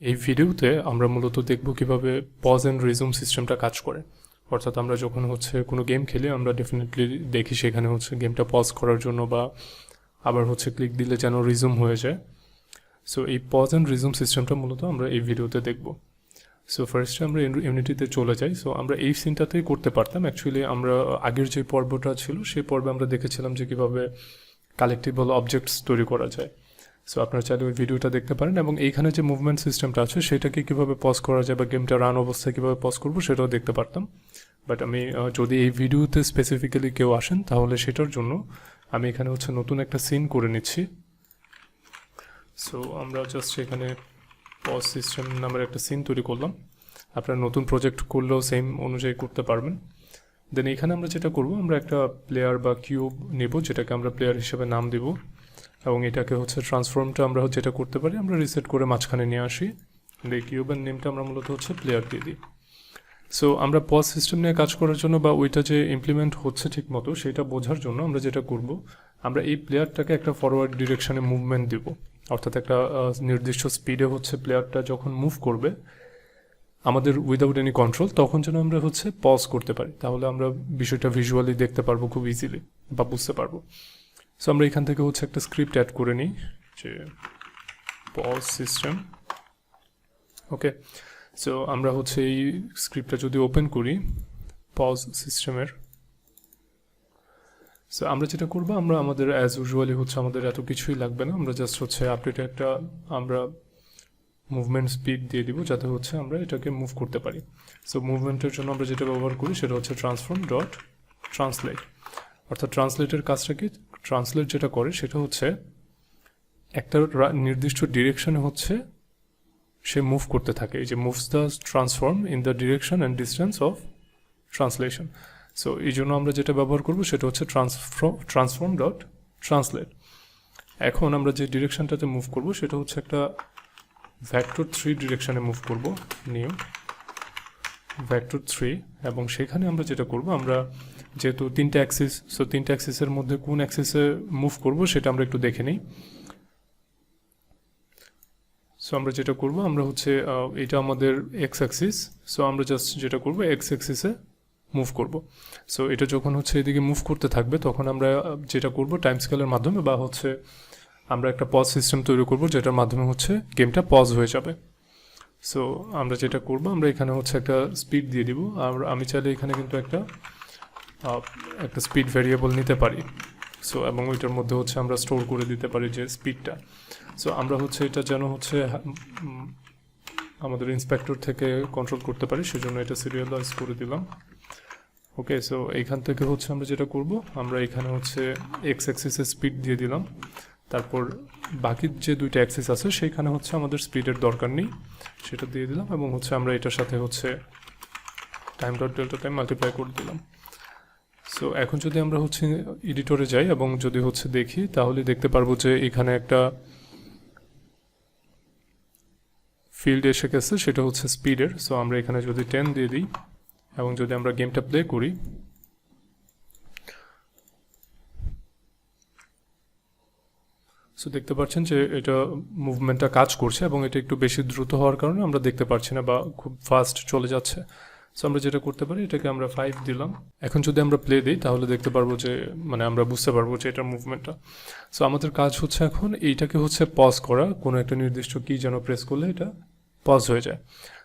এই ভিডিওতে আমরা মূলত দেখব কিভাবে পজ অ্যান্ড রিজুম সিস্টেমটা কাজ করে। অর্থাৎ আমরা যখন কোনো গেম খেলি আমরা ডেফিনেটলি দেখি সেখানে গেমটা পজ করার জন্য বা আবার ক্লিক দিলে যেন রিজুম হয়ে যায়। সো এই পজ অ্যান্ড রিজুম সিস্টেমটা মূলত আমরা এই ভিডিওতে দেখব। সো ফার্স্টে আমরা ইউনিটিতে চলে যাই। সো আমরা এই সিনটাতেই করতে পারতাম। অ্যাকচুয়ালি আমরা আগের যে পর্বটা ছিল সেই পর্বে আমরা দেখেছিলাম যে কীভাবে কালেক্টিবল অবজেক্টস তৈরি করা যায়। সো আপনারা চাইলে ওই ভিডিওটা দেখতে পারেন এবং এইখানে যে মুভমেন্ট সিস্টেমটা আছে সেটাকে কীভাবে পজ করা যায় বা গেমটা রান অবস্থায় কীভাবে পজ করবো সেটাও দেখতে পারতাম। বাট আমি যদি এই ভিডিওতে স্পেসিফিক্যালি কেউ আসেন তাহলে সেটার জন্য আমি এখানে নতুন একটা সিন করে নিচ্ছি। সো আমরা জাস্ট এখানে পজ সিস্টেম নামের একটা সিন তৈরি করলাম। আপনারা নতুন প্রজেক্ট করলেও সেম অনুযায়ী করতে পারবেন। দেন এখানে আমরা যেটা করব, আমরা একটা প্লেয়ার বা কিউব নেব যেটাকে আমরা প্লেয়ার হিসেবে নাম দেব এবং এটাকে ট্রান্সফর্মটা আমরা যেটা করতে পারি আমরা রিসেট করে মাঝখানে নিয়ে আসি। এই কিউবের নেমটা আমরা মূলত প্লেয়ার দিয়ে দিই। সো আমরা পজ সিস্টেম নিয়ে কাজ করার জন্য বা ওইটা যে ইমপ্লিমেন্ট হচ্ছে ঠিক মতো সেটা বোঝার জন্য আমরা যেটা করব, আমরা এই প্লেয়ারটাকে একটা ফরওয়ার্ড ডিরেকশনে মুভমেন্ট দেব। অর্থাৎ একটা নির্দিষ্ট স্পিডে প্লেয়ারটা যখন মুভ করবে আমাদের উইদাউট এনি কন্ট্রোল, তখন যেন আমরা পজ করতে পারি। তাহলে আমরা বিষয়টা ভিজুয়ালি দেখতে পারবো খুব ইজিলি বা বুঝতে পারবো। সো আমরা এখান থেকে একটা স্ক্রিপ্ট অ্যাড করে নিই যে পজ সিস্টেম। ওকে, সো আমরা এই স্ক্রিপ্টটা যদি ওপেন করি পজ সিস্টেমের, সো আমরা যেটা করবো, আমরা আমাদের অ্যাজ ইউজুয়ালি আমাদের এত কিছুই লাগবে না। আমরা জাস্ট আপডেটে একটা আমরা মুভমেন্ট স্পিড দিয়ে দিব যাতে আমরা এটাকে মুভ করতে পারি। সো মুভমেন্টের জন্য আমরা যেটা ব্যবহার করি সেটা ট্রান্সফর্ম ডট ট্রান্সলেট। অর্থাৎ ট্রান্সলেটের কাজটা কি, ট্রান্সলেট যেটা করে সেটা একটা নির্দিষ্ট ডিরেকশনে সে মুভ করতে থাকে। এই যে moves the transform in the direction and distance of translation. So এই জন্য আমরা যেটা ব্যবহার করব সেটা ট্রান্সফর্ম ডট ট্রান্সলেট। এখন আমরা যে ডিরেকশনটাতে মুভ করব সেটা একটা ভেক্টর 3 ডিরেকশনে মুভ করব, নিউ ভেক্টর 3। এবং সেখানে আমরা যেটা করব, আমরা যেহেতু তিনটে অ্যাক্সিস, সো তিনটে অ্যাক্সিসের মধ্যে কোন অ্যাক্সিসে মুভ করব সেটা আমরা একটু দেখে নিই। সো আমরা যেটা করব, আমরা এটা আমাদের এক্স অ্যাক্সিস। সো আমরা জাস্ট যেটা করব এক্স অ্যাক্সিসে মুভ করব। সো এটা যখন এদিকে মুভ করতে থাকবে তখন আমরা যেটা করব টাইম স্কেলের মাধ্যমে বা আমরা একটা পজ সিস্টেম তৈরি করব যেটার মাধ্যমে গেমটা পজ হয়ে যাবে। সো আমরা যেটা করব, আমরা এখানে একটা স্পিড দিয়ে দিব। আর আমি চাইলে এখানে কিন্তু একটা স্পিড ভ্যারিয়েবল নিতে পারি। সো এবং ওইটার মধ্যে আমরা স্টোর করে দিতে পারি যে স্পিডটা। সো আমরা এটা যেন আমাদের ইন্সপেক্টর থেকে কন্ট্রোল করতে পারি, সেজন্য এটা সিরিয়ালাইজ করে দিলাম। ওকে, সো এইখান থেকে আমরা যেটা করব, আমরা এখানে এক্স অ্যাক্সিসের স্পিড দিয়ে দিলাম। তারপর বাকি যে দুইটা অ্যাক্সিস আছে সেইখানে আমাদের স্পিডের দরকার নেই, সেটা দিয়ে দিলাম। এবং আমরা এটার সাথে time dot delta time multiply করে দিলাম। সো এখন যদি আমরা এডিটরে যাই এবং যদি দেখি তাহলে দেখতে পারবো যে এখানে একটা ফিল্ড এসে গেছে, সেটা স্পিডের। সো আমরা এখানে যদি 10 দিয়ে দিই এবং যদি আমরা গেমটা প্লে করি, সো দেখতে পাচ্ছেন যে এটা মুভমেন্টটা কাজ করছে এবং এটা একটু বেশি দ্রুত হওয়ার কারণে আমরা দেখতে পাচ্ছি না বা খুব ফাস্ট চলে যাচ্ছে। সো আমরা যেটা করতে পারি, এটাকে আমরা 5 দিলাম। এখন যদি আমরা প্লে দিই তাহলে দেখতে পারবো যে আমরা বুঝতে পারবো যে এটার মুভমেন্টটা। সো আমাদের কাজ এখন এইটাকে পজ করা, কোনো একটা নির্দিষ্ট কি যেন প্রেস করলে এটা পজ হয়ে যায়।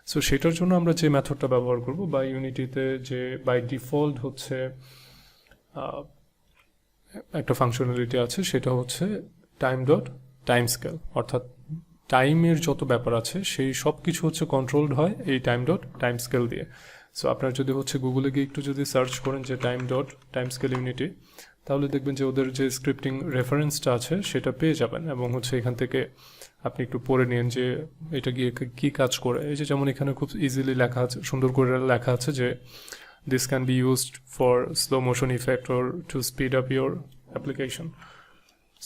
সো সেটার জন্য আমরা যে মেথডটা ব্যবহার করব বা ইউনিটিতে যে বাই ডিফল্ট একটা ফাংশনালিটি আছে সেটা টাইম ডট টাইম স্কেল। অর্থাৎ টাইমের যত ব্যাপার আছে সেই সব কিছু কন্ট্রোলড হয় এই টাইম ডট টাইম স্কেল দিয়ে। সো আপনার যদি গুগলে গিয়ে একটু যদি সার্চ করেন যে time dot time scale unity, তাহলে দেখবেন যে ওদের যে স্ক্রিপ্টিং রেফারেন্সটা আছে সেটা পেয়ে যাবেন। এবং এখান থেকে আপনি একটু পড়ে নিন যে এটা গিয়ে কী কাজ করে। এই যে যেমন এখানে খুব ইজিলি লেখা আছে, সুন্দর করে লেখা আছে যে this can be used for slow motion effect or to speed up your application.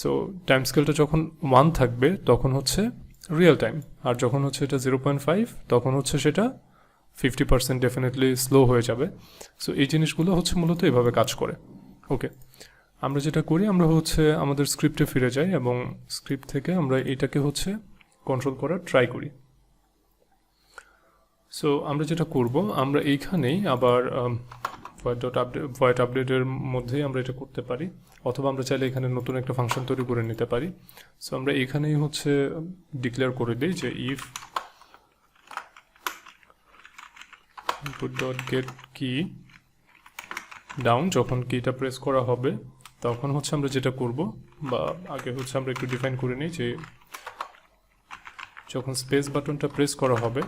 So time স্কেলটা যখন 1 থাকবে তখন রিয়েল টাইম, আর যখন এটা 0.5 তখন সেটা 50% ডেফিনেটলি স্লো হয়ে যাবে। সো এই জিনিসগুলো মূলত এভাবে কাজ করে। ওকে, আমরা যেটা করি, আমরা আমাদের স্ক্রিপ্টে ফিরে যাই এবং স্ক্রিপ্ট থেকে আমরা এটাকে কন্ট্রোল করার ট্রাই করি। সো আমরা যেটা করব, আমরা এইখানেই আবার ভয়েড আপডেটের মধ্যেই আমরা এটা করতে পারি, অথবা আমরা চাইলে এখানে নতুন একটা ফাংশন তৈরি করে নিতে পারি। সো আমরা এখানেই হচ্ছে ডিক্লেয়ার করে দিই যে ইফ input.get key ডাউন, যখন কিটা প্রেস করা হবে তখন হচ্ছে আমরা যেটা করব, বা আগে হচ্ছে আমরা একটু ডিফাইন করে নিই যে যখন স্পেস বাটনটা প্রেস করা হবে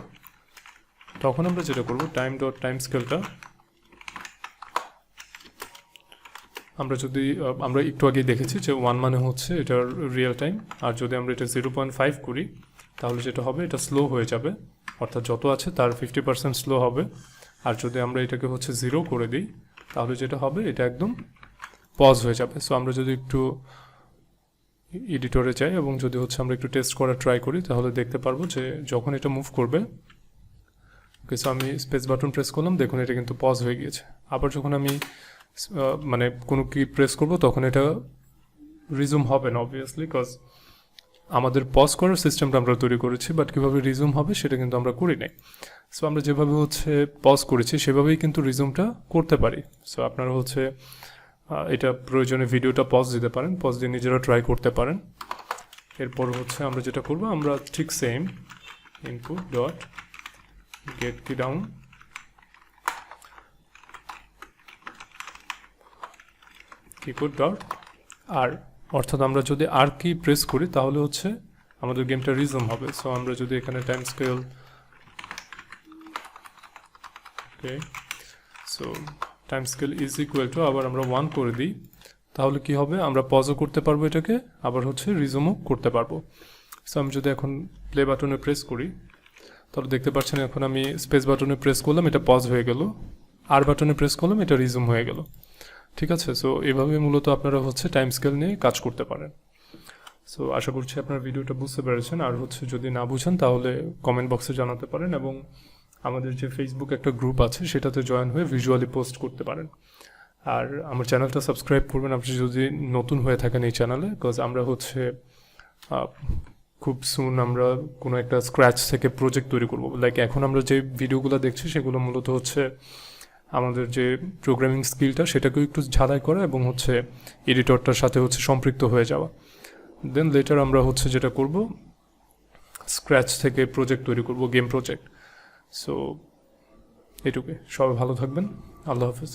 তখন আমরা যেটা করব, টাইম স্কেলটা আমরা একটু আগে দেখেছি যে 1 মানে হচ্ছে এটার রিয়েল টাইম, আর যদি আমরা এটা 0.5 করি তাহলে যেটা হবে এটা স্লো হয়ে যাবে, অর্থাৎ যত আছে তার 50% স্লো হবে। আর যদি আমরা এটাকে হচ্ছে 0 করে দিই তাহলে যেটা হবে এটা একদম পজ হয়ে যাবে। সো আমরা যদি একটু এডিটরে যাই এবং যদি হচ্ছে আমরা একটু টেস্ট করা ট্রাই করি তাহলে দেখতে পারবো যে যখন এটা মুভ করবে, ওকে, সো আমি স্পেস বাটন প্রেস করলাম, দেখুন এটা কিন্তু পজ হয়ে গিয়েছে। আবার যখন আমি মানে কোনো কি প্রেস করব তখন এটা রিজুম হবে না অবভিয়াসলি, কজ আমাদের পজ করার সিস্টেমটা আমরা তৈরি করেছি, বাট কীভাবে রিজুম হবে সেটা কিন্তু আমরা করি নাই। সো আমরা যেভাবে হচ্ছে পজ করেছি সেভাবেই কিন্তু রিজুমটা করতে পারি। সো আপনারা হচ্ছে এটা প্রয়োজনে ভিডিওটা পজ দিতে পারেন, পজ দিয়ে নিজেরা ট্রাই করতে পারেন। এরপর হচ্ছে আমরা যেটা করব, আমরা ঠিক সেম ইনপুট ডট গেট কি ডাউন, কিবোর্ড ডট আর, অর্থাৎ আমরা যদি আর কি প্রেস করি তাহলে হচ্ছে আমাদের গেমটা রিজুম হবে। সো আমরা যদি এখানে time scale, okay, so time scale is equal to আবার আমরা 1 করে দিই, তাহলে কি হবে, আমরা পজও করতে পারবো এটাকে, আবার হচ্ছে রিজুমও করতে পারবো। সো আমি যদি এখন প্লে বাটনে প্রেস করি তাহলে দেখতে পাচ্ছেন এখন আমি স্পেস বাটনে প্রেস করলাম এটা পজ হয়ে গেল, আর বাটনে প্রেস করলাম এটা রিজুম হয়ে গেল। ঠিক আছে, সো এভাবে মূলত আপনারা হচ্ছে টাইম স্কেল নিয়ে কাজ করতে পারেন। সো আশা করছি আপনার ভিডিওটা বুঝতে পেরেছেন, আর হচ্ছে যদি না বুঝেন তাহলে কমেন্ট বক্সে জানাতে পারেন, এবং আমাদের যে ফেসবুক একটা গ্রুপ আছে সেটাতে জয়েন হয়ে ভিজুয়ালি পোস্ট করতে পারেন। আর আমার চ্যানেলটা সাবস্ক্রাইব করবেন আপনি যদি নতুন হয়ে থাকেন এই চ্যানেলে, বিকজ আমরা হচ্ছে খুব সুন আমরা কোনো একটা স্ক্র্যাচ থেকে প্রজেক্ট তৈরি করবো। লাইক এখন আমরা যে ভিডিওগুলো দেখছি সেগুলো মূলত হচ্ছে আমাদের যে প্রোগ্রামিং স্কিলটা সেটাকেও একটু ঝালাই করা এবং হচ্ছে এডিটরটার সাথে হচ্ছে সম্পৃক্ত হয়ে যাওয়া। দেন লেটার আমরা হচ্ছে যেটা করব, স্ক্র্যাচ থেকে প্রজেক্ট তৈরি করব, গেম প্রজেক্ট। সো এটুকুই, সবাই ভালো থাকবেন, আল্লাহ হাফেজ।